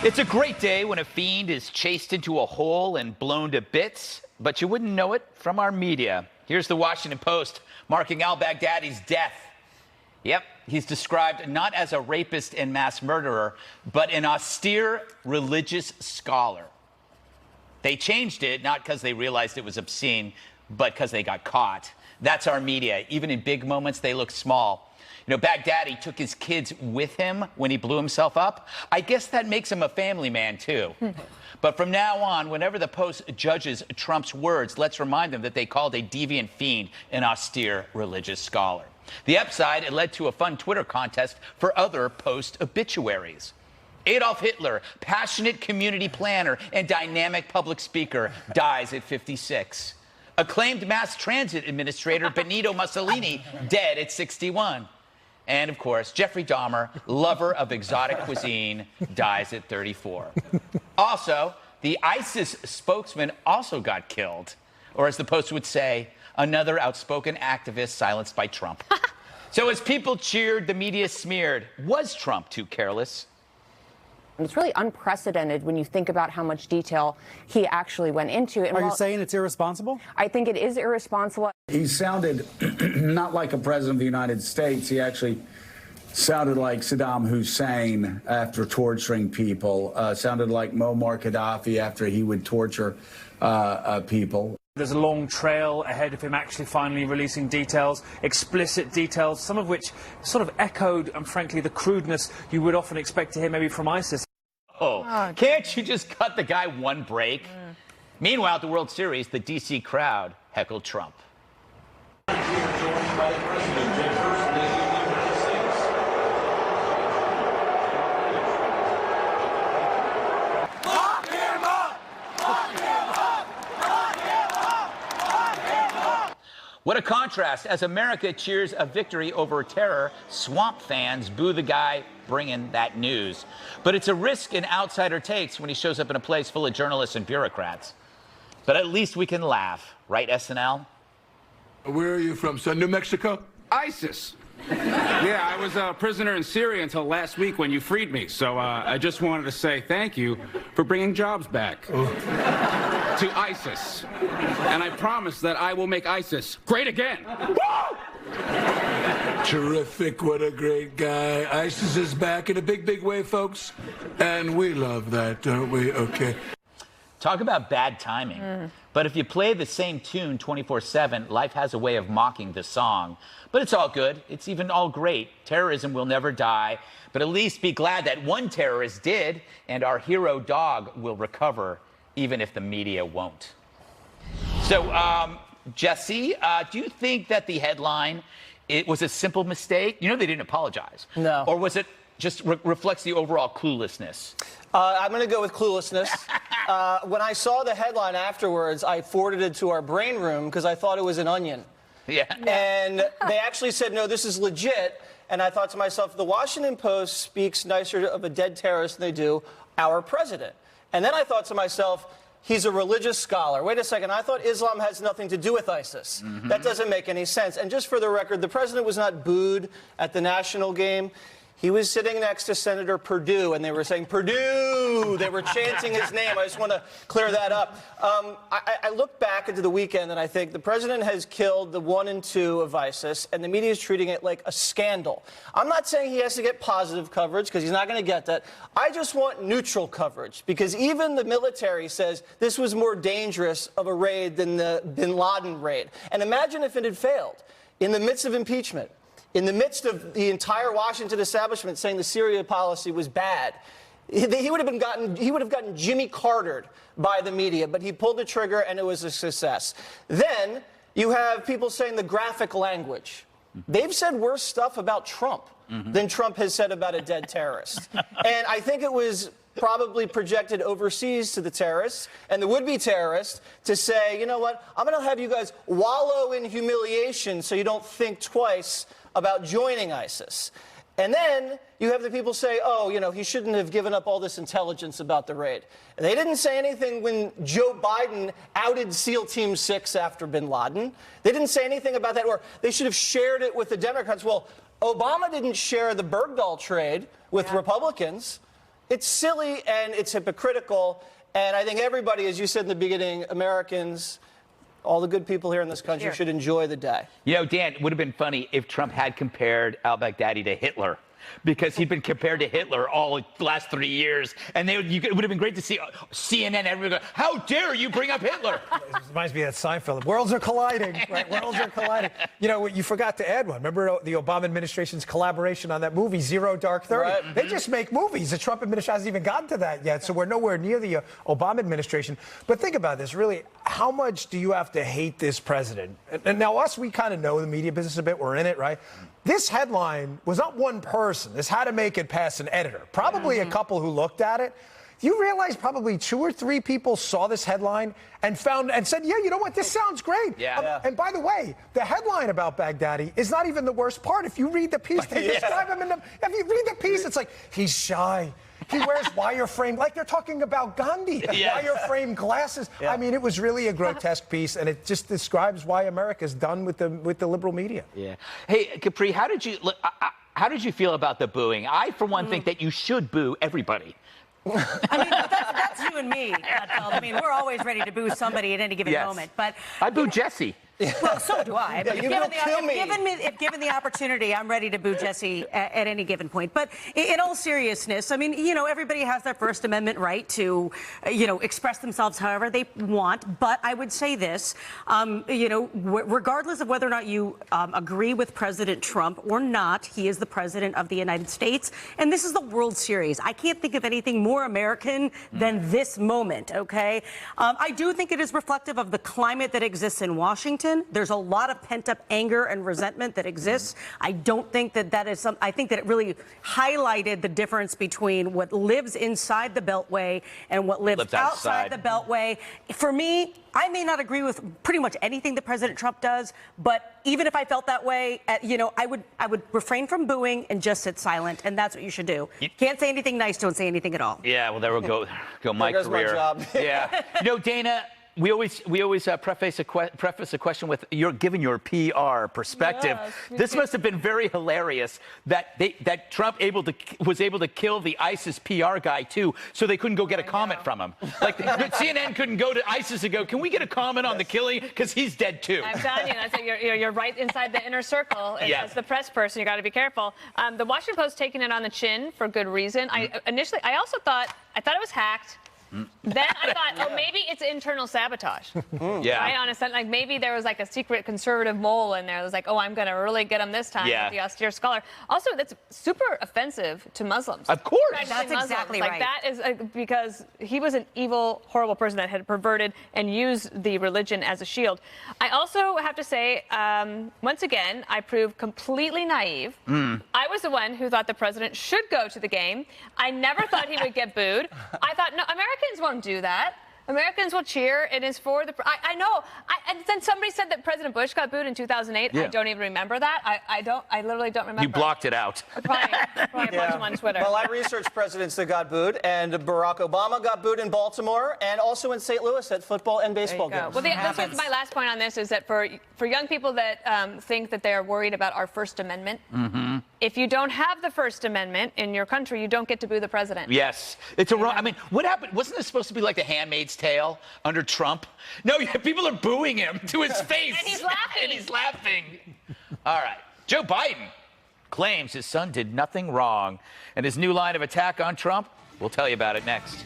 It's a great day when a fiend is chased into a hole and blown to bits, but you wouldn't know it from our media. Here's the Washington Post marking al-Baghdadi's death. Yep, he's described not as a rapist and mass murderer, but an austere religious scholar. They changed it not because they realized it was obscene, but because they got caught. That's our media. Even in big moments, they look small. You know, Baghdadi took his kids with him when he blew himself up. I guess that makes him a family man, too. But from now on, whenever the Post judges Trump's words, let's remind them that they called a deviant fiend an austere religious scholar. The upside, it led to a fun Twitter contest for other Post obituaries. Adolf Hitler, passionate community planner and dynamic public speaker, dies at 56. Acclaimed mass transit administrator Benito Mussolini, dead at 61. And, of course, Jeffrey Dahmer, lover of exotic cuisine, dies at 34. Also, the ISIS spokesman also got killed. Or as the Post would say, another outspoken activist silenced by Trump. So as people cheered, the media smeared. Was Trump too careless? It's really unprecedented when you think about how much detail he actually went into. And are you saying it's irresponsible? I think it is irresponsible. He sounded not like a president of the United States. He actually sounded like Saddam Hussein after torturing people, sounded like Muammar Gaddafi after he would torture people. There's a long trail ahead of him actually finally releasing details, explicit details, some of which sort of echoed, and frankly, the crudeness you would often expect to hear maybe from ISIS. Oh, can't you just cut the guy one break? Meanwhile, at the World Series, the D.C. crowd heckled Trump. What a contrast. As America cheers a victory over terror, swamp fans boo the guy bringing that news. But it's a risk an outsider takes when he shows up in a place full of journalists and bureaucrats. But at least we can laugh, right, SNL? Where are you from, son? New Mexico? ISIS. Yeah, I was a prisoner in Syria until last week when you freed me. So I just wanted to say thank you for bringing jobs back to ISIS. And I promise that I will make ISIS great again. Woo! Terrific. What a great guy. ISIS is back in a big, big way, folks. And we love that, don't we? Okay. Talk about bad timing. But if you play the same tune 24/7, life has a way of mocking the song. But it's all good. It's even all great. Terrorism will never die. But at least be glad that one terrorist did, and our hero dog will recover, even if the media won't. So, Jesse, do you think that the headline, it was a simple mistake? You know they didn't apologize. No. Or was it just reflects the overall cluelessness? I'm going to go with cluelessness. When I saw the headline afterwards, I forwarded it to our brain room because I thought it was an onion. Yeah. And they actually said, no, this is legit. And I thought to myself, the Washington Post speaks nicer of a dead terrorist than they do our president. And then I thought to myself, he's a religious scholar. Wait a second, I thought Islam has nothing to do with ISIS. That doesn't make any sense. And just for the record, the president was not booed at the national game. He was sitting next to Senator Perdue, and they were saying, Perdue! They were chanting his name. I just want to clear that up. I look back into the weekend, and I think the president has killed the 1 and 2 of ISIS, and the media is treating it like a scandal. I'm not saying he has to get positive coverage, because he's not going to get that. I just want neutral coverage, because even the military says this was more dangerous of a raid than the bin Laden raid. And imagine if it had failed in the midst of impeachment. In the midst of the entire Washington establishment saying the Syria policy was bad, he would have gotten Jimmy Cartered by the media, but he pulled the trigger and it was a success. Then you have people saying the graphic language. They've said worse stuff about Trump than Trump has said about a dead terrorist. And I think it was probably projected overseas to the terrorists and the would-be terrorists to say, you know what, I'm going to have you guys wallow in humiliation so you don't think twice about joining ISIS. And then you have the people say, oh, you know, he shouldn't have given up all this intelligence about the raid. And they didn't say anything when Joe Biden outed SEAL Team 6 after bin Laden. They didn't say anything about that, or they should have shared it with the Democrats. Well, Obama didn't share the Bergdahl trade with Republicans. It's silly and it's hypocritical. And I think everybody, as you said in the beginning, Americans, all the good people here in this country should enjoy the day. You know, Dan, it would have been funny if Trump had compared al-Baghdadi to Hitler, because he'd been compared to Hitler all the last 3 years. And it would have been great to see CNN, everyone go, how dare you bring up Hitler? It reminds me of that Seinfeld. Worlds are colliding, right? Worlds are colliding. You know, you forgot to add one. Remember the Obama administration's collaboration on that movie, Zero Dark 30? Right. They just make movies. The Trump administration hasn't even gotten to that yet, so we're nowhere near the Obama administration. But think about this, really. How much do you have to hate this president? And now us, we kind of know the media business a bit. We're in it, right? This headline was not one person. This had to make it past an editor. Probably a couple who looked at it. You realize probably 2 or 3 people saw this headline and said, yeah, you know what, this sounds great. Yeah. And by the way, the headline about Baghdadi is not even the worst part. If you read the piece, they describe him if you read the piece, it's like, he's shy. He wears wireframe, like they're talking about Gandhi. Wireframe glasses. I mean, it was really a grotesque piece, and it just describes why America's done with the liberal media. Yeah. Hey, Capri, how did you feel about the booing? I, for one, think that you should boo everybody. I mean, that's you and me, Gutfeld. I mean, we're always ready to boo somebody at any given moment. But I boo Jesse. Well, so do I. But if given the opportunity, I'm ready to boo Jesse at any given point. But in all seriousness, I mean, you know, everybody has their First Amendment right to, you know, express themselves however they want. But I would say this, you know, regardless of whether or not you agree with President Trump or not, he is the president of the United States. And this is the World Series. I can't think of anything more American than this moment, okay? I do think it is reflective of the climate that exists in Washington. There's a lot of pent-up anger and resentment that exists. I don't think that is some. I think that it really highlighted the difference between what lives inside the Beltway and what lives outside the Beltway. For me, I may not agree with pretty much anything that President Trump does, but even if I felt that way, you know, I would refrain from booing and just sit silent, and that's what you should do. Can't say anything nice, don't say anything at all. Yeah, well, there we go my there goes career. my job. Yeah. You know, Dana, we always preface a question with you're giving your PR perspective. Yes, this must have been very hilarious that Trump was able to kill the ISIS PR guy too, so they couldn't go get a comment from him. Like CNN couldn't go to ISIS and go, "Can we get a comment on the killing?" Because he's dead too. I'm telling you, that's you're right inside the inner circle. And as the press person, you got to be careful. The Washington Post taking it on the chin for good reason. I also thought it was hacked. Then I thought, oh, maybe it's internal sabotage. Yeah. Right? Honestly, like maybe there was like a secret conservative mole in there. It was like, oh, I'm going to really get him this time with the austere scholar. Also, that's super offensive to Muslims. Of course. That's exactly right. Like that is because he was an evil, horrible person that had perverted and used the religion as a shield. I also have to say, once again, I proved completely naive. I was the one who thought the president should go to the game. I never thought he would get booed. I thought, no, Americans won't do that. Americans will cheer. It is for the. I know. And then somebody said that President Bush got booed in 2008. I don't even remember that. I literally don't remember. You blocked it out. Probably a bunch of them on Twitter. Well, I researched presidents that got booed, and Barack Obama got booed in Baltimore, and also in St. Louis at football and baseball games. Well, that's my last point on this is that for young people that think that they are worried about our First Amendment, if you don't have the First Amendment in your country, you don't get to boo the president. Yes, it's a wrong. I mean, what happened? Wasn't this supposed to be like The Handmaid's Tale under Trump? No, people are booing him to his face. And he's laughing. All right. Joe Biden claims his son did nothing wrong. And his new line of attack on Trump, we'll tell you about it next.